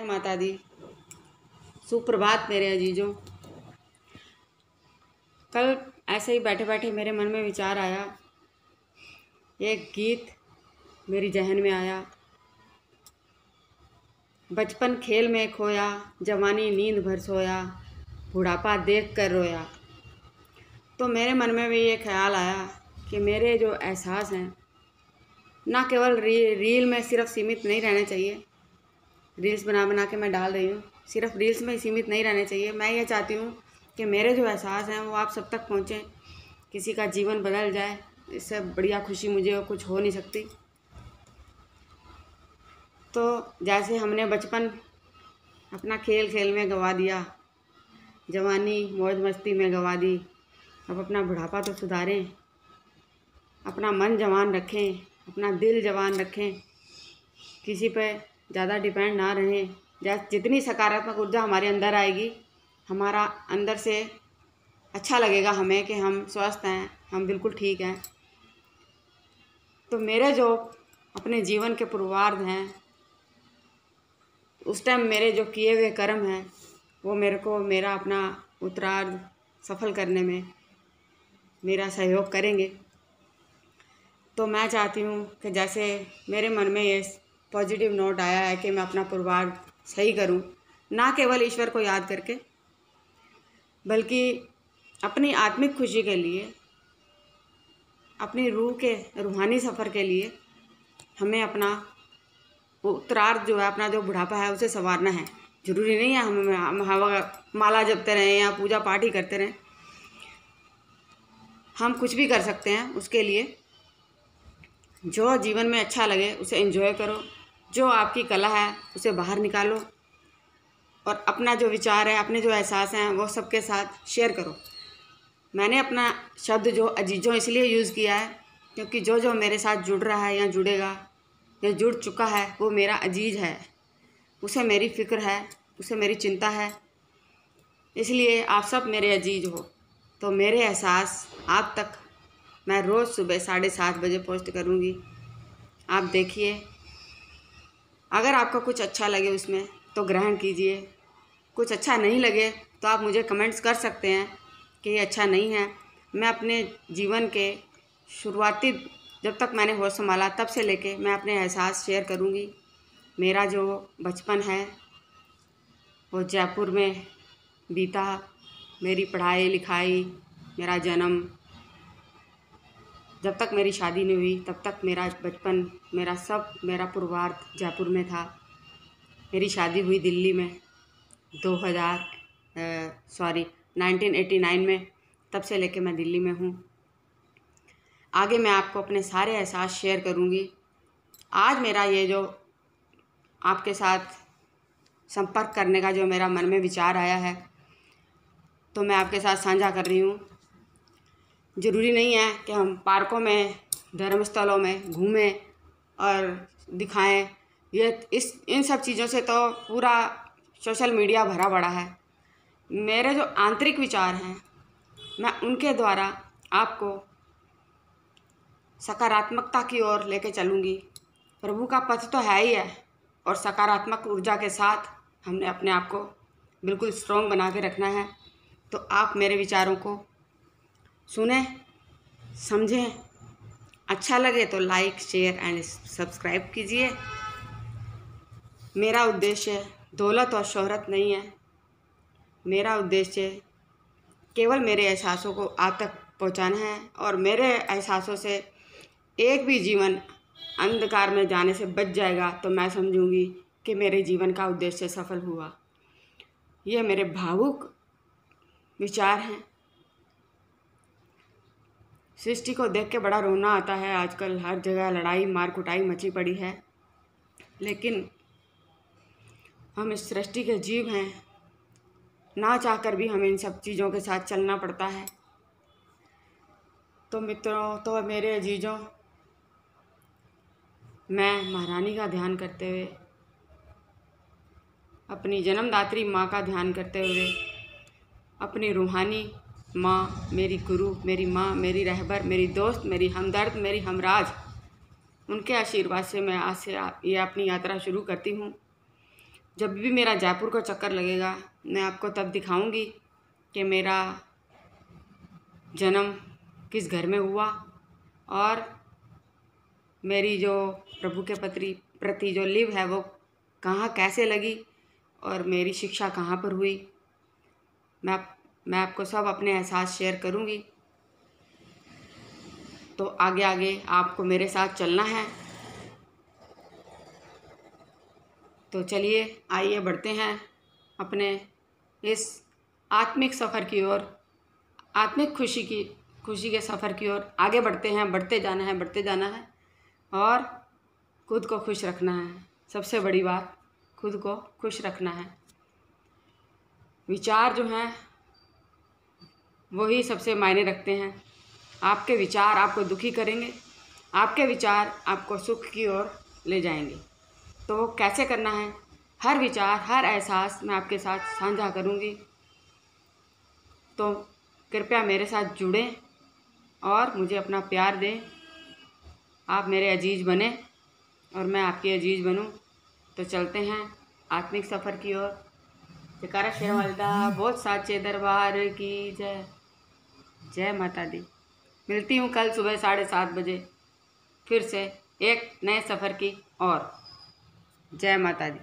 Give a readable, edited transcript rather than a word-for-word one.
माता दी। सुप्रभात मेरे अजीजों। कल ऐसे ही बैठे बैठे मेरे मन में विचार आया, एक गीत मेरी जहन में आया। बचपन खेल में खोया, जवानी नींद भर सोया, बुढ़ापा देख कर रोया। तो मेरे मन में भी ये ख्याल आया कि मेरे जो एहसास हैं ना केवल रील में सिर्फ सीमित नहीं रहने चाहिए। रील्स बना बना के मैं डाल रही हूँ, सिर्फ रील्स में सीमित नहीं रहने चाहिए। मैं ये चाहती हूँ कि मेरे जो एहसास हैं वो आप सब तक पहुँचें, किसी का जीवन बदल जाए। इससे बढ़िया खुशी मुझे और कुछ हो नहीं सकती। तो जैसे हमने बचपन अपना खेल खेल में गंवा दिया, जवानी मौज मस्ती में गंवा दी, अब अपना बुढ़ापा तो सुधारें, अपना मन जवान रखें, अपना दिल जवान रखें, किसी पे ज़्यादा डिपेंड ना रहें। जितनी सकारात्मक ऊर्जा हमारे अंदर आएगी, हमारा अंदर से अच्छा लगेगा हमें कि हम स्वस्थ हैं, हम बिल्कुल ठीक हैं। तो मेरे जो अपने जीवन के पूर्वार्ध हैं, उस टाइम मेरे जो किए हुए कर्म हैं वो मेरे को मेरा अपना उत्तरार्ध सफल करने में मेरा सहयोग करेंगे। तो मैं चाहती हूँ कि जैसे मेरे मन में ये पॉजिटिव नोट आया है कि मैं अपना पूर्वार्ध सही करूँ, ना केवल ईश्वर को याद करके बल्कि अपनी आत्मिक खुशी के लिए, अपनी रूह के रूहानी सफ़र के लिए हमें अपना उत्तरार्ध जो है, अपना जो बुढ़ापा है उसे संवारना है। ज़रूरी नहीं है हम माला जपते रहें या पूजा पाठ ही करते रहें, हम कुछ भी कर सकते हैं। उसके लिए जो जीवन में अच्छा लगे उसे एंजॉय करो, जो आपकी कला है उसे बाहर निकालो और अपना जो विचार है, अपने जो एहसास हैं वो सबके साथ शेयर करो। मैंने अपना शब्द जो अजीजों इसलिए यूज़ किया है क्योंकि जो जो मेरे साथ जुड़ रहा है या जुड़ेगा या जुड़ चुका है वो मेरा अजीज है, उसे मेरी फ़िक्र है, उसे मेरी चिंता है। इसलिए आप सब मेरे अजीज हो। तो मेरे एहसास आप तक मैं रोज़ सुबह 7:30 बजे पोस्ट करूँगी। आप देखिए, अगर आपको कुछ अच्छा लगे उसमें तो ग्रहण कीजिए, कुछ अच्छा नहीं लगे तो आप मुझे कमेंट्स कर सकते हैं कि ये अच्छा नहीं है। मैं अपने जीवन के शुरुआती जब तक मैंने होश संभाला तब से लेके मैं अपने एहसास शेयर करूँगी। मेरा जो बचपन है वो जयपुर में बीता, मेरी पढ़ाई लिखाई, मेरा जन्म, जब तक मेरी शादी नहीं हुई तब तक मेरा बचपन, मेरा पूर्वार्ध जयपुर में था। मेरी शादी हुई दिल्ली में 1989 में, तब से लेके मैं दिल्ली में हूँ। आगे मैं आपको अपने सारे एहसास शेयर करूँगी। आज मेरा ये जो आपके साथ संपर्क करने का जो मेरा मन में विचार आया है तो मैं आपके साथ साझा कर रही हूँ। ज़रूरी नहीं है कि हम पार्कों में, धर्मस्थलों में घूमें और दिखाएं। इन सब चीज़ों से तो पूरा सोशल मीडिया भरा पड़ा है। मेरे जो आंतरिक विचार हैं मैं उनके द्वारा आपको सकारात्मकता की ओर लेके चलूँगी। प्रभु का पथ तो है ही है और सकारात्मक ऊर्जा के साथ हमने अपने आप को बिल्कुल स्ट्रॉन्ग बना के रखना है। तो आप मेरे विचारों को सुने, समझें, अच्छा लगे तो लाइक, शेयर एंड सब्सक्राइब कीजिए। मेरा उद्देश्य दौलत और शोहरत नहीं है। मेरा उद्देश्य केवल मेरे एहसासों को आप तक पहुंचाना है और मेरे एहसासों से एक भी जीवन अंधकार में जाने से बच जाएगा तो मैं समझूंगी कि मेरे जीवन का उद्देश्य सफल हुआ। ये मेरे भावुक विचार हैं। सृष्टि को देख के बड़ा रोना आता है। आजकल हर जगह लड़ाई मार कुटाई मची पड़ी है, लेकिन हम इस सृष्टि के जीव हैं, ना चाहकर भी हमें इन सब चीज़ों के साथ चलना पड़ता है। तो मित्रों, तो मेरे अजीजों, मैं महारानी का ध्यान करते हुए, अपनी जन्मदात्री माँ का ध्यान करते हुए, अपनी रूहानी माँ, मेरी गुरु, मेरी माँ, मेरी रहबर, मेरी दोस्त, मेरी हमदर्द, मेरी हमराज, उनके आशीर्वाद से मैं आज से ये अपनी यात्रा शुरू करती हूँ। जब भी मेरा जयपुर का चक्कर लगेगा मैं आपको तब दिखाऊंगी कि मेरा जन्म किस घर में हुआ और मेरी जो प्रभु के प्रति जो लिव है वो कहाँ कैसे लगी और मेरी शिक्षा कहाँ पर हुई। मैं आपको सब अपने एहसास शेयर करूँगी। तो आगे आगे आपको मेरे साथ चलना है। तो चलिए आइए बढ़ते हैं अपने इस आत्मिक सफ़र की ओर, आत्मिक खुशी के सफ़र की ओर आगे बढ़ते हैं। बढ़ते जाना है और खुद को खुश रखना है। सबसे बड़ी बात, खुद को खुश रखना है। विचार जो हैं वही सबसे मायने रखते हैं। आपके विचार आपको दुखी करेंगे, आपके विचार आपको सुख की ओर ले जाएंगे। तो वो कैसे करना है, हर विचार हर एहसास मैं आपके साथ साझा करूँगी। तो कृपया मेरे साथ जुड़ें और मुझे अपना प्यार दें। आप मेरे अजीज़ बने और मैं आपकी अजीज़ बनूं। तो चलते हैं आत्मिक सफ़र की ओर। जयकारा शेरवाली दा बहुत साचे दरबार की जय। जय माता दी। मिलती हूँ कल सुबह 7:30 बजे फिर से एक नए सफ़र की ओर। जय माता दी।